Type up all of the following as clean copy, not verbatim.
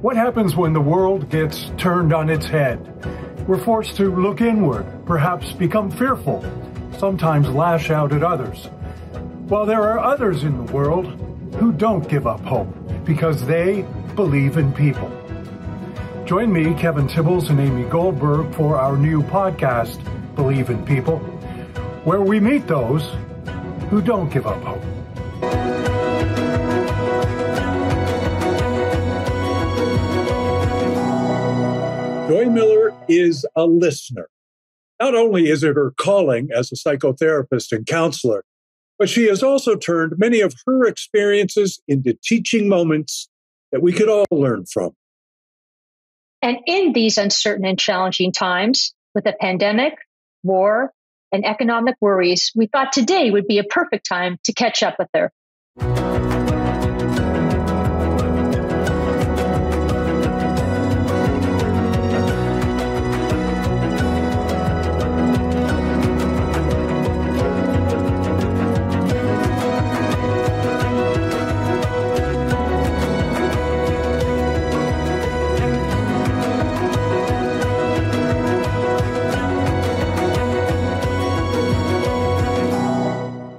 What happens when the world gets turned on its head? We're forced to look inward, perhaps become fearful, sometimes lash out at others. While there are others in the world who don't give up hope because they believe in people. Join me, Kevin Tibbles, and Amy Goldberg for our new podcast, Believe in People, where we meet those who don't give up hope. Joy Miller is a listener. Not only is it her calling as a psychotherapist and counselor, but she has also turned many of her experiences into teaching moments that we could all learn from. And in these uncertain and challenging times, with a pandemic, war, and economic worries, we thought today would be a perfect time to catch up with her.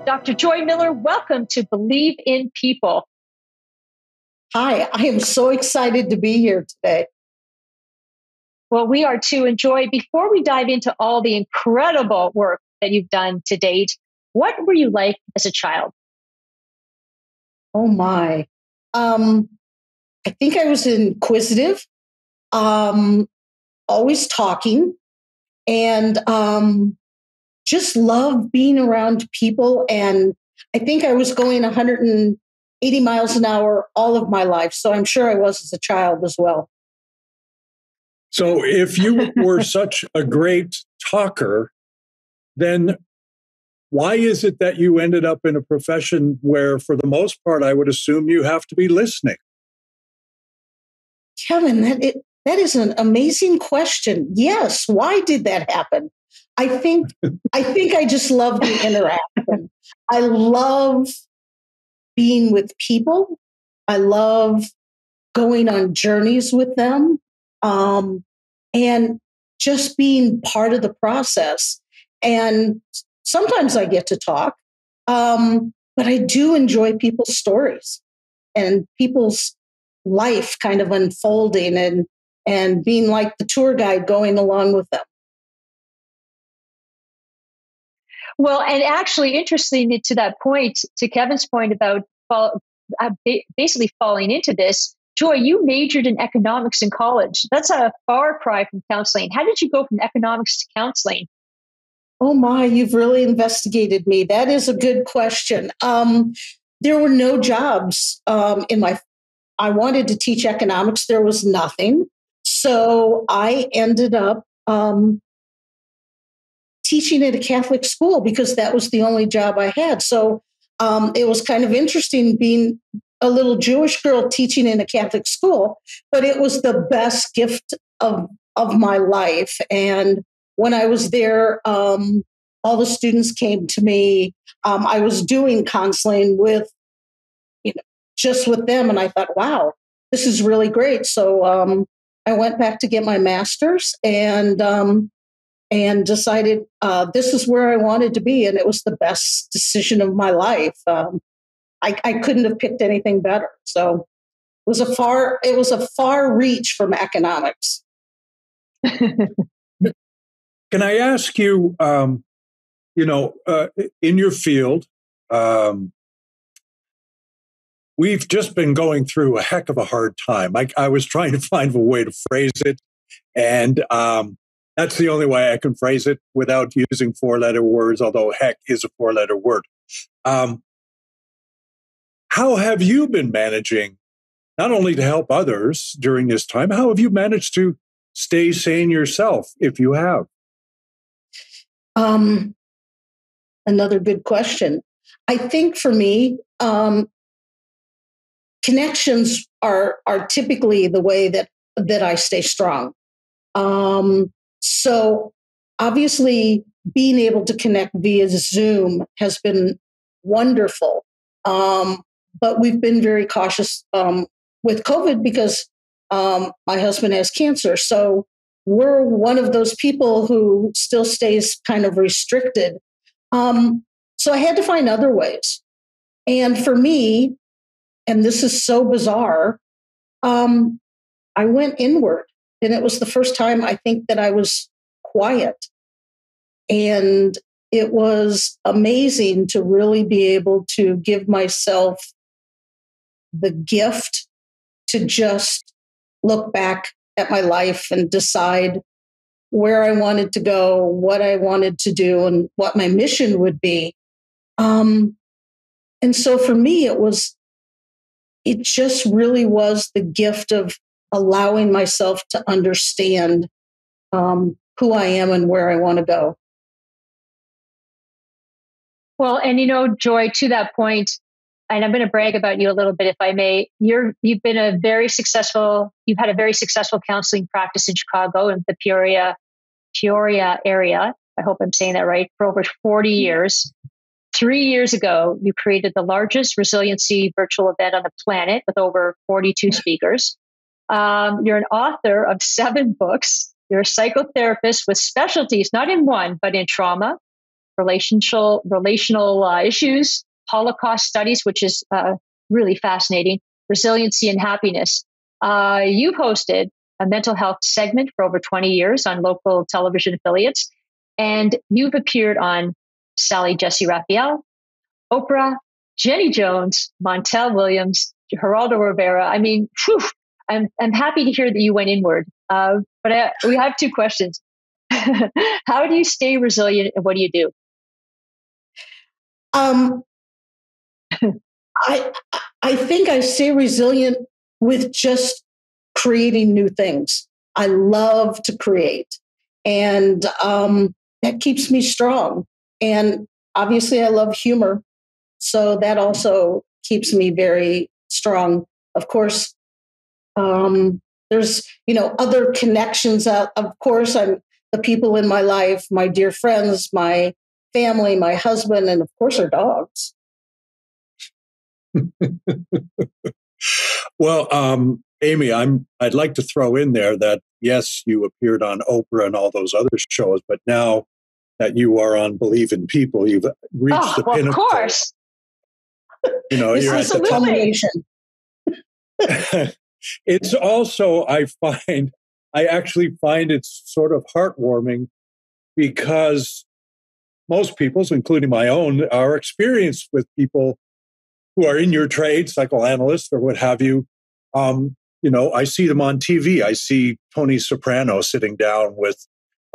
Dr. Joy Miller, welcome to Believe in People. Hi, I am so excited to be here today. Well, we are too. And Joy, before we dive into all the incredible work that you've done to date, what were you like as a child? Oh my. I think I was inquisitive, always talking, and just love being around people. And I think I was going 180 miles an hour all of my life. So I'm sure I was as a child as well. So if you were such a great talker, then why is it that you ended up in a profession where, for the most part, I would assume you have to be listening? Kevin, that is an amazing question. Yes. Why did that happen? I think I just love the interaction. I love being with people. I love going on journeys with them, and just being part of the process. And sometimes I get to talk, but I do enjoy people's stories and people's life kind of unfolding and being like the tour guide going along with them. Well, and actually, interestingly, to that point, to Kevin's point about basically falling into this, Joy, you majored in economics in college. That's a far cry from counseling. How did you go from economics to counseling? Oh my, you've really investigated me. That is a good question. There were no jobs I wanted to teach economics. There was nothing. So I ended up teaching at a Catholic school because that was the only job I had. So it was kind of interesting being a little Jewish girl teaching in a Catholic school, but it was the best gift of my life. And when I was there, all the students came to me. I was doing counseling with, just with them. And I thought, wow, this is really great. So I went back to get my master's and decided this is where I wanted to be. And it was the best decision of my life. I couldn't have picked anything better. So it was a far reach from economics. Can I ask you, in your field, we've just been going through a heck of a hard time. I was trying to find a way to phrase it, and that's the only way I can phrase it without using four-letter words, although heck is a four-letter word. How have you been managing, not only to help others during this time, how have you managed to stay sane yourself, if you have? Another good question. I think for me, connections are typically the way that I stay strong. So obviously being able to connect via Zoom has been wonderful. But we've been very cautious with COVID because My husband has cancer. So we're one of those people who still stays kind of restricted. So I had to find other ways. And for me, and this is so bizarre, I went inward. And it was the first time I think that I was quiet. And it was amazing to really be able to give myself the gift to just look back at my life and decide where I wanted to go, what I wanted to do, and what my mission would be. And so for me, it just really was the gift of allowing myself to understand who I am and where I want to go. Well, and Joy, to that point, and I'm going to brag about you a little bit, if I may. You've had a very successful counseling practice in Chicago in the Peoria area. I hope I'm saying that right. For over 40 years. 3 years ago, you created the largest resiliency virtual event on the planet with over 42 speakers. You're an author of 7 books. You're a psychotherapist with specialties, not in one, but in trauma, relational issues, Holocaust studies, which is really fascinating, resiliency and happiness. You've hosted a mental health segment for over 20 years on local television affiliates, and you've appeared on Sally Jesse Raphael, Oprah, Jenny Jones, Montel Williams, Geraldo Rivera. I mean, I'm happy to hear that you went inward. But we have 2 questions. How do you stay resilient, and what do you do? I think I stay resilient with just creating new things. I love to create, and that keeps me strong. And obviously, I love humor, so that also keeps me very strong. Of course, there's other connections. Of course, I'm the people in my life, my dear friends, my family, my husband, and of course, our dogs. Well, Amy, I'd like to throw in there that yes, you appeared on Oprah and all those other shows, but now that you are on Believe in People, you've reached the pinnacle. Of course. You're at the top. It's also, I actually find it sort of heartwarming because most people's, including my own, are experienced with people who are in your trade, psychoanalysts or what have you. I see them on TV. I see Tony Soprano sitting down with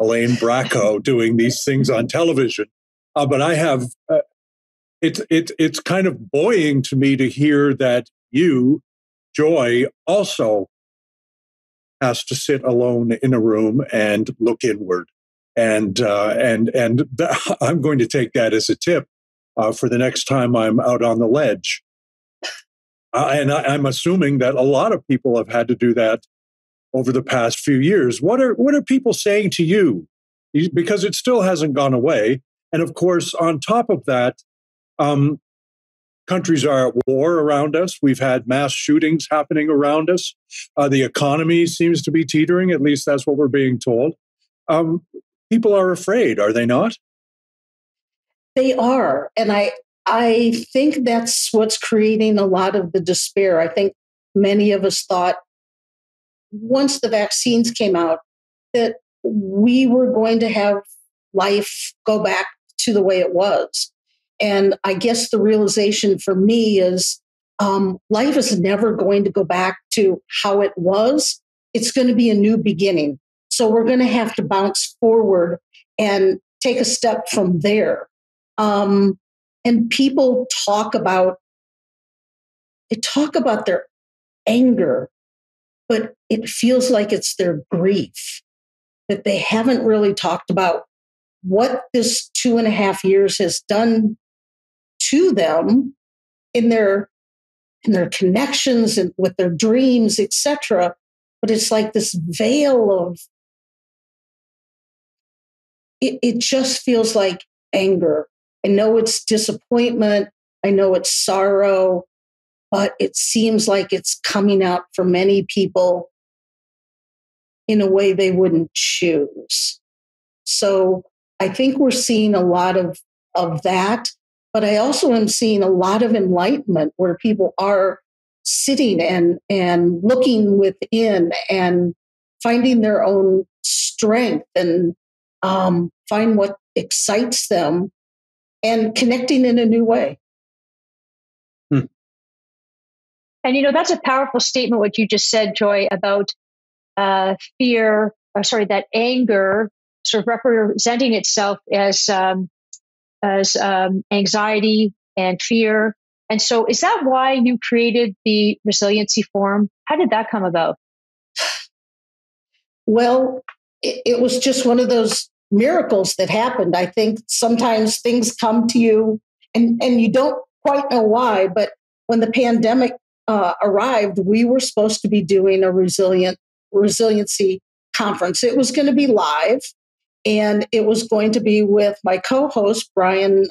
Elaine Bracco doing these things on television. But I have, it's kind of buoying to me to hear that you, Joy, also has to sit alone in a room and look inward. And I'm going to take that as a tip for the next time I'm out on the ledge. And I'm assuming that a lot of people have had to do that over the past few years. What are people saying to you? Because it still hasn't gone away. And of course, on top of that, countries are at war around us. We've had mass shootings happening around us. The economy seems to be teetering. At least that's what we're being told. People are afraid, are they not? They are. And I think that's what's creating a lot of the despair. I think many of us thought once the vaccines came out that we were going to have life go back to the way it was. And I guess the realization for me is life is never going to go back to how it was. It's going to be a new beginning. So we're going to have to bounce forward and take a step from there. And people talk about their anger, but it feels like it's their grief, that they haven't really talked about what this 2.5 years has done to them in their connections and with their dreams, etc. But it's like this veil of it just feels like anger. I know it's disappointment. I know it's sorrow, but it seems like it's coming out for many people in a way they wouldn't choose. So I think we're seeing a lot of that, but I also am seeing a lot of enlightenment where people are sitting and looking within and finding their own strength and find what excites them and connecting in a new way. Hmm. And, that's a powerful statement, what you just said, Joy, about that anger sort of representing itself as anxiety and fear. And so is that why you created the Resiliency Forum? How did that come about? Well, it was just one of those miracles that happened. I think sometimes things come to you and you don't quite know why, but when the pandemic arrived, we were supposed to be doing a resiliency conference. It was going to be live, and it was going to be with my co-host, Brian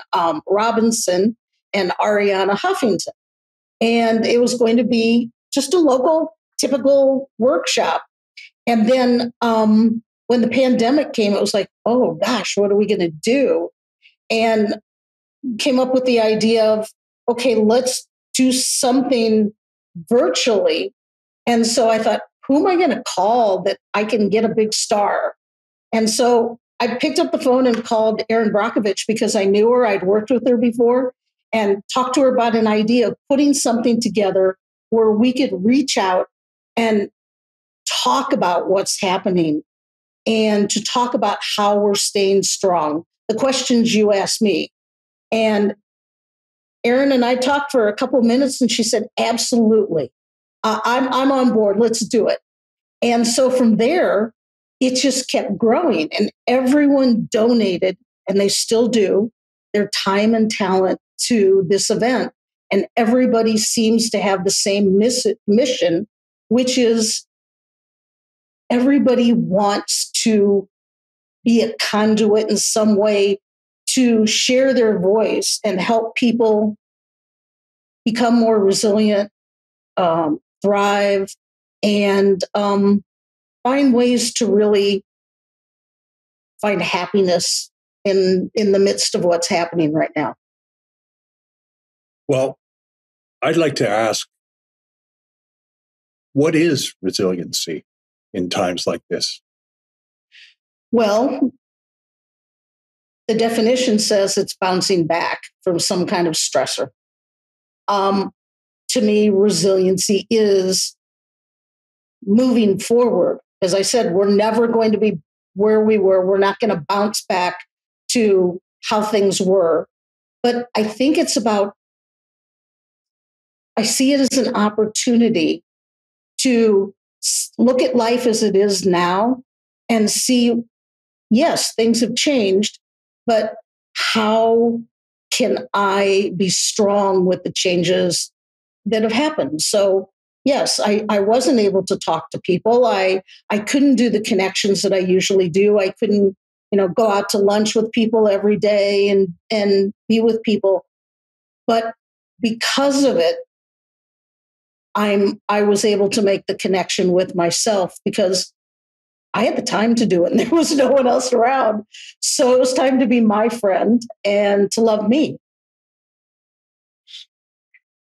Robinson and Ariana Huffington. And it was going to be just a local, typical workshop. And then when the pandemic came, it was like, oh gosh, what are we going to do? And came up with the idea of, okay, let's do something virtually. And so I thought, who am I going to call that I can get a big star? And so I picked up the phone and called Erin Brockovich because I knew her. I'd worked with her before and talked to her about an idea of putting something together where we could reach out and talk about what's happening and to talk about how we're staying strong. The questions you asked me. And Erin and I talked for a couple of minutes and she said, absolutely. I'm on board. Let's do it. And so from there, it just kept growing and everyone donated, and they still do, their time and talent to this event. And everybody seems to have the same mission, which is everybody wants to be a conduit in some way to share their voice and help people become more resilient, thrive, and find ways to really find happiness in the midst of what's happening right now. Well, I'd like to ask, what is resiliency in times like this? Well, the definition says it's bouncing back from some kind of stressor. To me, resiliency is moving forward. As I said, we're never going to be where we were. We're not going to bounce back to how things were. But I think it's about, I see it as an opportunity to look at life as it is now and see, yes, things have changed, but how can I be strong with the changes that have happened? So yes, I wasn't able to talk to people. I couldn't do the connections that I usually do. I couldn't, go out to lunch with people every day and be with people. But because of it, I was able to make the connection with myself because I had the time to do it and there was no one else around. So it was time to be my friend and to love me.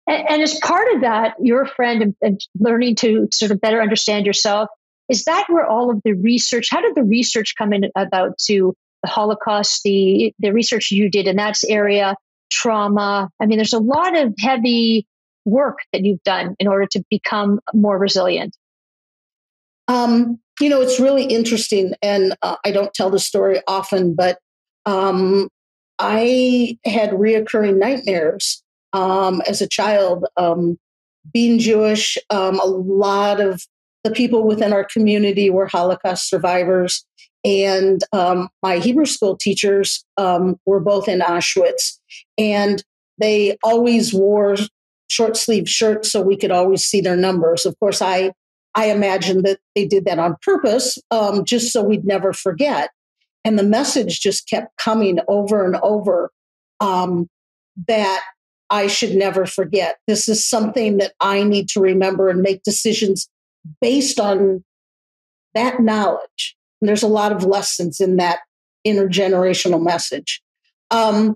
And as part of that, your friend and learning to sort of better understand yourself, is that where all of the research, how did the research come in about to the Holocaust, the research you did in that area, trauma? I mean, there's a lot of heavy work that you've done in order to become more resilient. It's really interesting, and I don't tell the story often, but I had reoccurring nightmares as a child. Being Jewish, a lot of the people within our community were Holocaust survivors, and my Hebrew school teachers were both in Auschwitz, and they always wore short sleeve shirts so we could always see their numbers. Of course, I imagine that they did that on purpose, just so we'd never forget. And the message just kept coming over and over that I should never forget. This is something that I need to remember and make decisions based on that knowledge. And there's a lot of lessons in that intergenerational message. And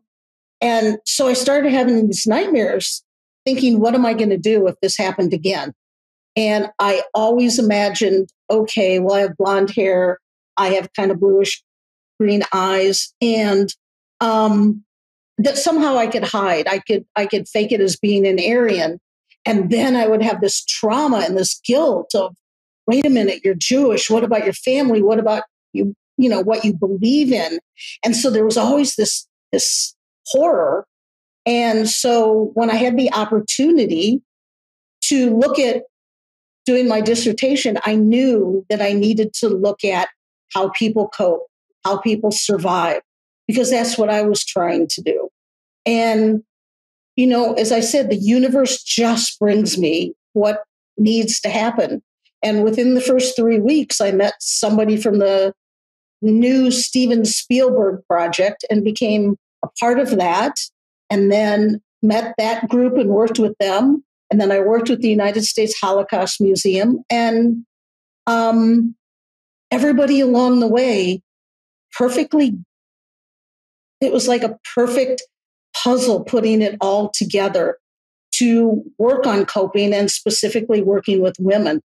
so I started having these nightmares thinking, what am I going to do if this happened again? And I always imagined, okay, well, I have blonde hair. I have kind of bluish green eyes, and that somehow I could hide. I could fake it as being an Aryan. And then I would have this trauma and this guilt of, wait a minute, you're Jewish. What about your family? What about you, what you believe in? And so there was always this horror. And so when I had the opportunity to look at doing my dissertation, I knew that I needed to look at how people cope, how people survive, because that's what I was trying to do. And, as I said, the universe just brings me what needs to happen. And within the first 3 weeks, I met somebody from the new Steven Spielberg project and became a part of that, and then met that group and worked with them. And then I worked with the United States Holocaust Museum, and everybody along the way it was like a perfect puzzle, putting it all together to work on coping and specifically working with women.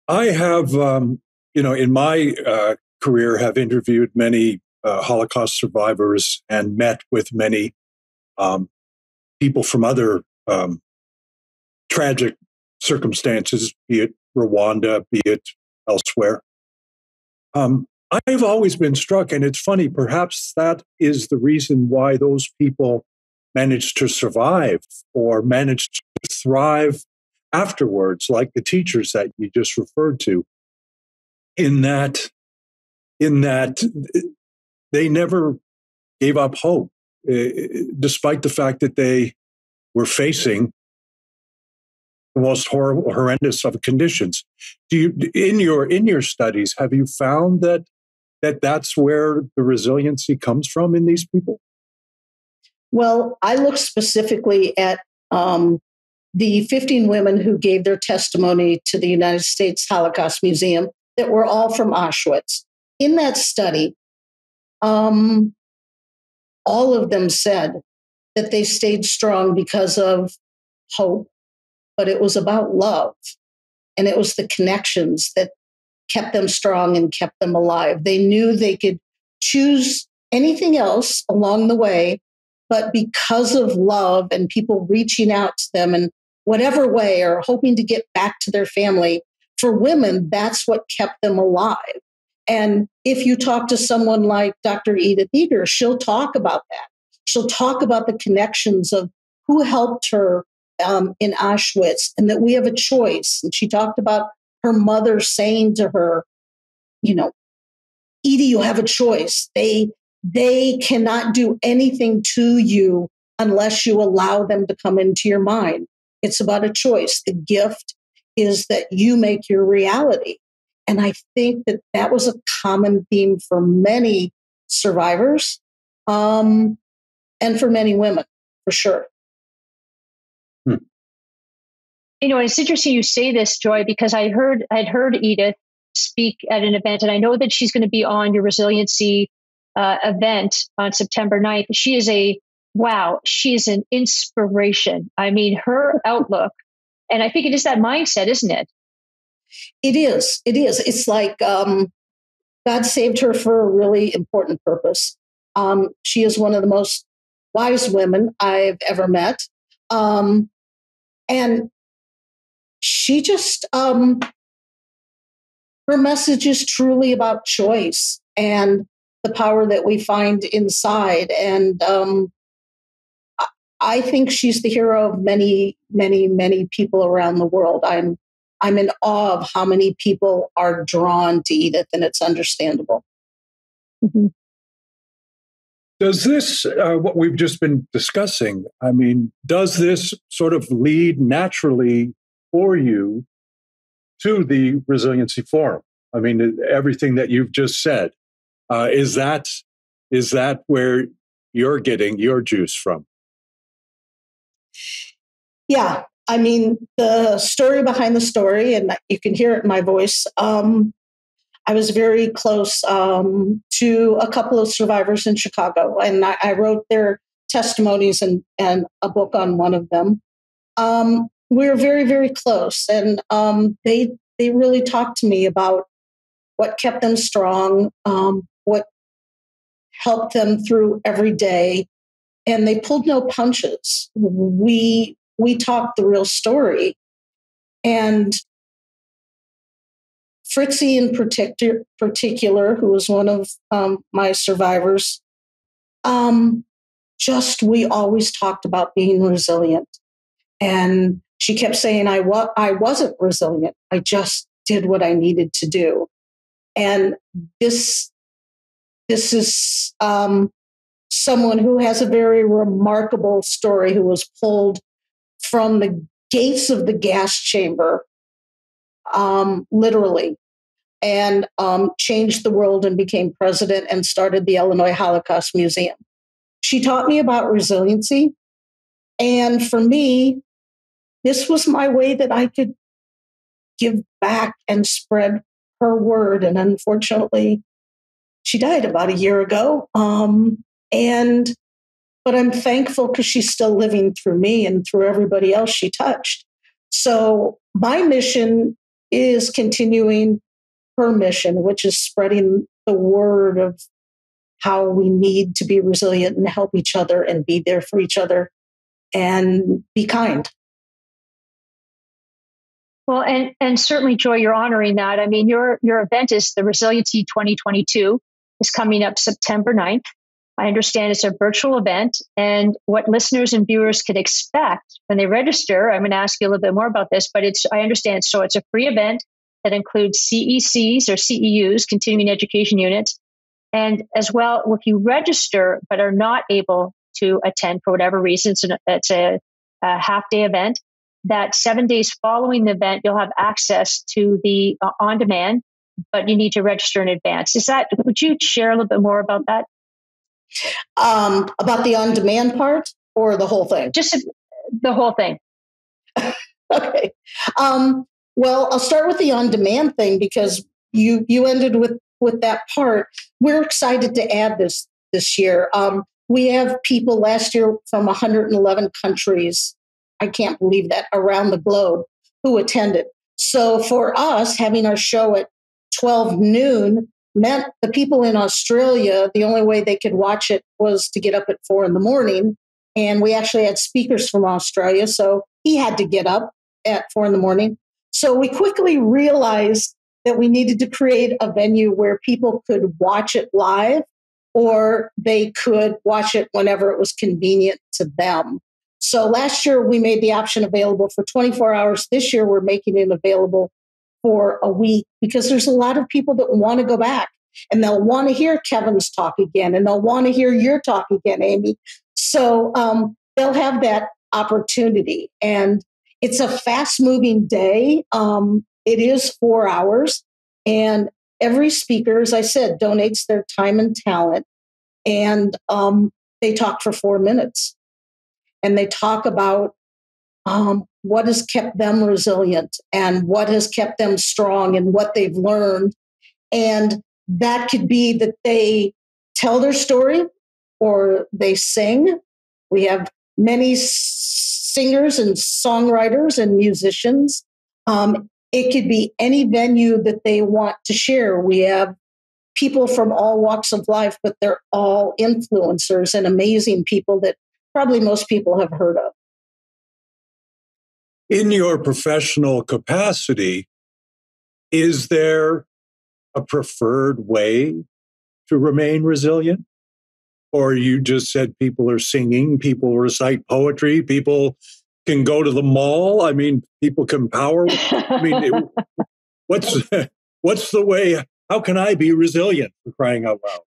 I have, in my career, have interviewed many Holocaust survivors and met with many people from other tragic circumstances, be it Rwanda, be it elsewhere. I've always been struck, and it's funny, perhaps that is the reason why those people managed to survive or managed to thrive afterwards, like the teachers that you just referred to, in that they never gave up hope, despite the fact that they were facing the most horrendous of conditions. In your studies, have you found that's where the resiliency comes from in these people? Well, I look specifically at the 15 women who gave their testimony to the United States Holocaust Museum that were all from Auschwitz. In that study, all of them said that they stayed strong because of hope, but it was about love. And it was the connections that kept them strong and kept them alive. They knew they could choose anything else along the way, but because of love and people reaching out to them in whatever way or hoping to get back to their family, for women, that's what kept them alive. And if you talk to someone like Dr. Edith Eger, she'll talk about that. She'll talk about the connections of who helped her in Auschwitz, and that we have a choice. And she talked about her mother saying to her, Edie, you have a choice. They cannot do anything to you unless you allow them to come into your mind. It's about a choice. The gift is that you make your reality. And I think that was a common theme for many survivors, and for many women, for sure. It's interesting you say this, Joy, because I'd heard Edith speak at an event, and I know that she's going to be on your resiliency event on September 9th. She is an inspiration. I mean, her outlook, and I think it is that mindset, isn't it? It is. It's like God saved her for a really important purpose. She is one of the most wise women I've ever met. And she just, her message is truly about choice and the power that we find inside. And I think she's the hero of many, many, many people around the world. I'm in awe of how many people are drawn to Edith, and it's understandable. Mm-hmm. Does this, what we've just been discussing, does this sort of lead naturally for you to the Resiliency Forum? Everything that you've just said, is that where you're getting your juice from? Yeah, I mean, the story behind the story, and you can hear it in my voice. I was very close to a couple of survivors in Chicago, and I wrote their testimonies and a book on one of them. We were very, very close, and they really talked to me about what kept them strong, what helped them through every day, and they pulled no punches. We talked the real story, and Fritzy in particular, who was one of my survivors, we always talked about being resilient. And she kept saying, I wasn't resilient. I just did what I needed to do. And this is someone who has a very remarkable story, who was pulled from the gates of the gas chamber, literally, and changed the world and became president and started the Illinois Holocaust Museum. She taught me about resiliency. And for me, this was my way that I could give back and spread her word. And unfortunately, she died about a year ago. But I'm thankful because she's still living through me and through everybody else she touched. So my mission is continuing her mission, which is spreading the word of how we need to be resilient and help each other and be there for each other and be kind. Well, and certainly, Joy, you're honoring that. I mean, your event is the Resiliency 2022 is coming up September 9th. I understand it's a virtual event, and what listeners and viewers could expect when they register, I'm going to ask you a little bit more about this, but I understand. So it's a free event that includes CECs or CEUs, continuing education units. And as well, if you register but are not able to attend for whatever reason, it's a half-day event, that 7 days following the event, you'll have access to the on-demand, but you need to register in advance. Would you share a little bit more about that? About the on-demand part or the whole thing? Just the whole thing. Okay. Well, I'll start with the on-demand thing because you ended with that part. We're excited to add this year. We have people last year from 111 countries. I can't believe that, around the globe, who attended. So for us, having our show at 12 noon meant the people in Australia, the only way they could watch it was to get up at 4 a.m. And we actually had speakers from Australia, so he had to get up at 4 a.m. So we quickly realized that we needed to create a venue where people could watch it live, or they could watch it whenever it was convenient to them. So last year we made the option available for 24 hours. This year we're making it available for a week because there's a lot of people that want to go back and they'll want to hear Kevin's talk again and they'll want to hear your talk again, Amy. So they'll have that opportunity. And it's a fast moving day. It is 4 hours, and every speaker, as I said, donates their time and talent, and they talk for 4 minutes. And they talk about what has kept them resilient and what has kept them strong and what they've learned. And that could be that they tell their story or they sing. We have many singers and songwriters and musicians. It could be any venue that they want to share. We have people from all walks of life, but they're all influencers and amazing people that probably most people have heard of. In your professional capacity, is there a preferred way to remain resilient? Or you just said people are singing, people recite poetry, people can go to the mall. I mean, people can power. I mean, what's the way? How can I be resilient, for crying out loud?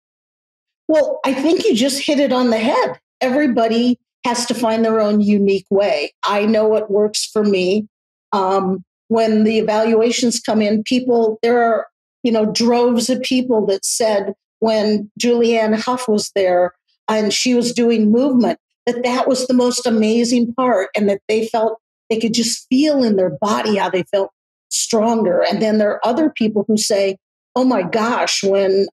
Well, I think you just hit it on the head. Everybody has to find their own unique way. I know what works for me. When the evaluations come in, there are, droves of people that said when Julianne Hough was there and she was doing movement, that was the most amazing part and that they felt they could just feel in their body how they felt stronger. And then there are other people who say, oh my gosh, when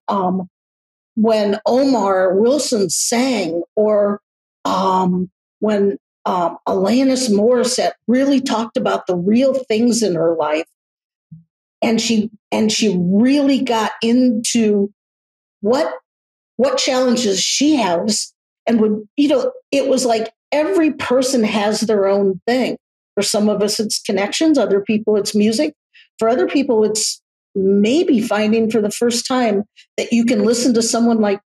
Omar Wilson sang, or when Alanis Morissette really talked about the real things in her life, and she really got into what challenges she has, and it was like every person has their own thing. For some of us, it's connections. Other people, it's music. For other people, it's maybe finding for the first time that you can listen to someone like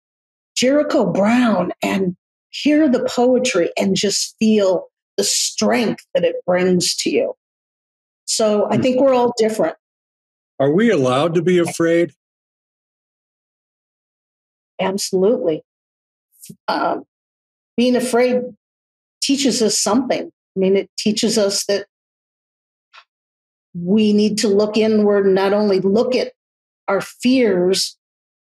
Jericho Brown and hear the poetry and just feel the strength that it brings to you. So I think we're all different. Are we allowed to be afraid? Absolutely. Being afraid teaches us something. I mean, it teaches us that we need to look inward and not only look at our fears,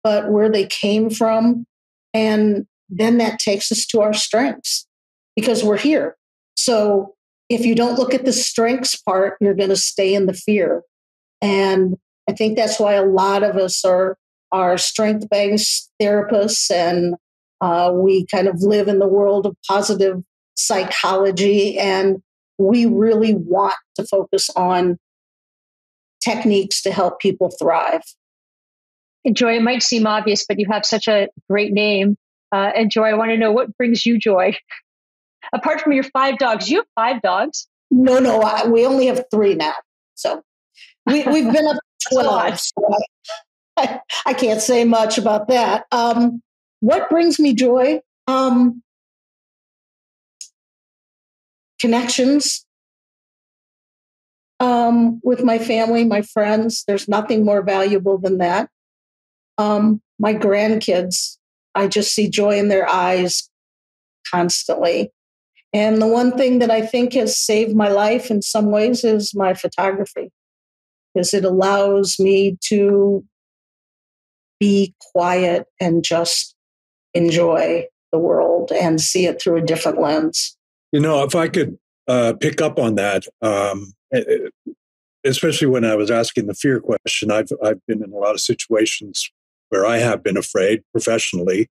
but where they came from. And then that takes us to our strengths because we're here. So if you don't look at the strengths part, you're going to stay in the fear. And I think that's why a lot of us are strength-based therapists, and we kind of live in the world of positive psychology, and we really want to focus on techniques to help people thrive. And Joy, it might seem obvious, but you have such a great name. And Joy, I want to know, what brings you joy? Apart from your 5 dogs, you have 5 dogs? No, we only have 3 now. So we've been up to 12. So I can't say much about that. What brings me joy? Connections with my family, my friends. There's nothing more valuable than that. My grandkids, I just see joy in their eyes constantly. And the one thing that I think has saved my life in some ways is my photography, because it allows me to be quiet and just enjoy the world and see it through a different lens. You know, if I could pick up on that, especially when I was asking the fear question, I've been in a lot of situations where I have been afraid professionally,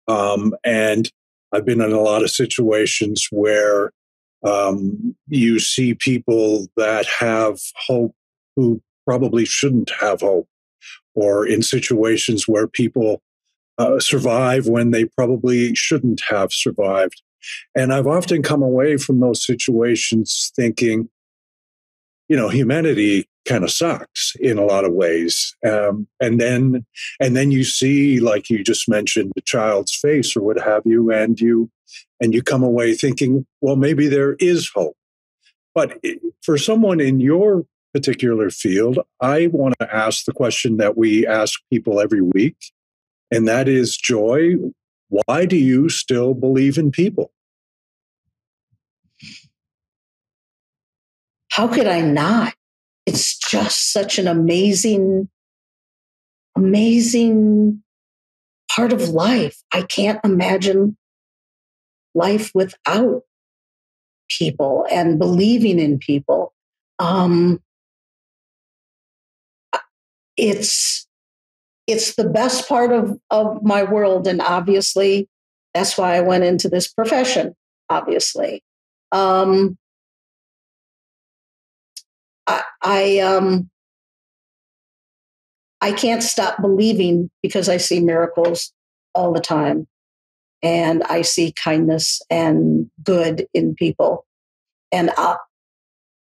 and I've been in a lot of situations where you see people that have hope who probably shouldn't have hope, or in situations where people survive when they probably shouldn't have survived. And I've often come away from those situations thinking, you know, humanity kind of sucks in a lot of ways. And then you see, like you just mentioned, the child's face or what have you, and you come away thinking, well, maybe there is hope. But for someone in your particular field, I want to ask the question that we ask people every week, and that is, Joy, why do you still believe in people? How could I not? It's just such an amazing part of life. I can't imagine life without people and believing in people. It's the best part of my world, and obviously that's why I went into this profession. Obviously, I can't stop believing because I see miracles all the time, and I see kindness and good in people, and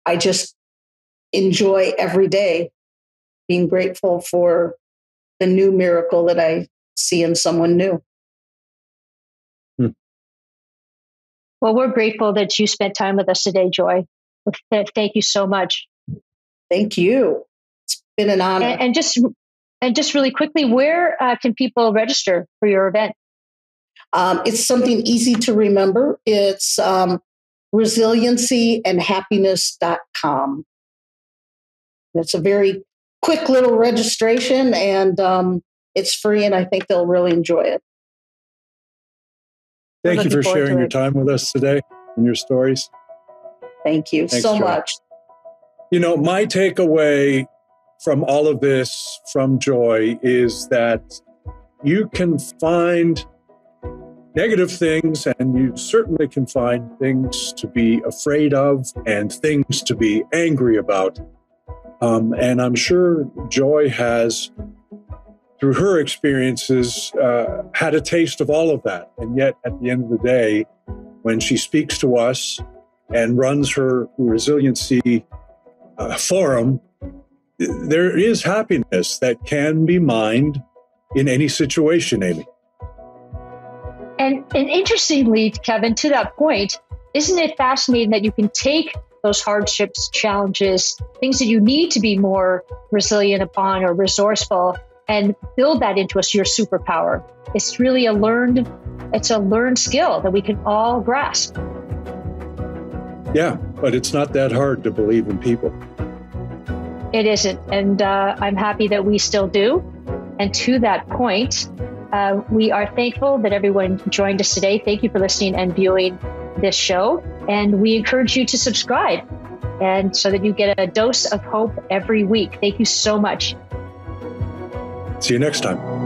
I just enjoy every day being grateful for the new miracle that I see in someone new. Well, we're grateful that you spent time with us today, Joy. Thank you so much. Thank you. It's been an honor. And just really quickly, where can people register for your event? It's something easy to remember. It's resiliencyandhappiness.com. It's a very quick little registration, and it's free, and I think they'll really enjoy it. Thank you for sharing your time with us today and your stories. Thank you Thanks, so Joy. much. You know, my takeaway from all of this from Joy is that you can find negative things, and you certainly can find things to be afraid of and things to be angry about. And I'm sure Joy has, through her experiences, had a taste of all of that. And yet, at the end of the day, when she speaks to us and runs her resiliency forum, there is happiness that can be mined in any situation, Amy. And interestingly, Kevin, to that point, isn't it fascinating that you can take those hardships, challenges, things that you need to be more resilient upon or resourceful, and build that into your superpower? It's really a learned skill that we can all grasp. Yeah, but it's not that hard to believe in people. It isn't. And I'm happy that we still do. And to that point, we are thankful that everyone joined us today. Thank you for listening and viewing this show. And we encourage you to subscribe, and so that you get a dose of hope every week. Thank you so much. See you next time.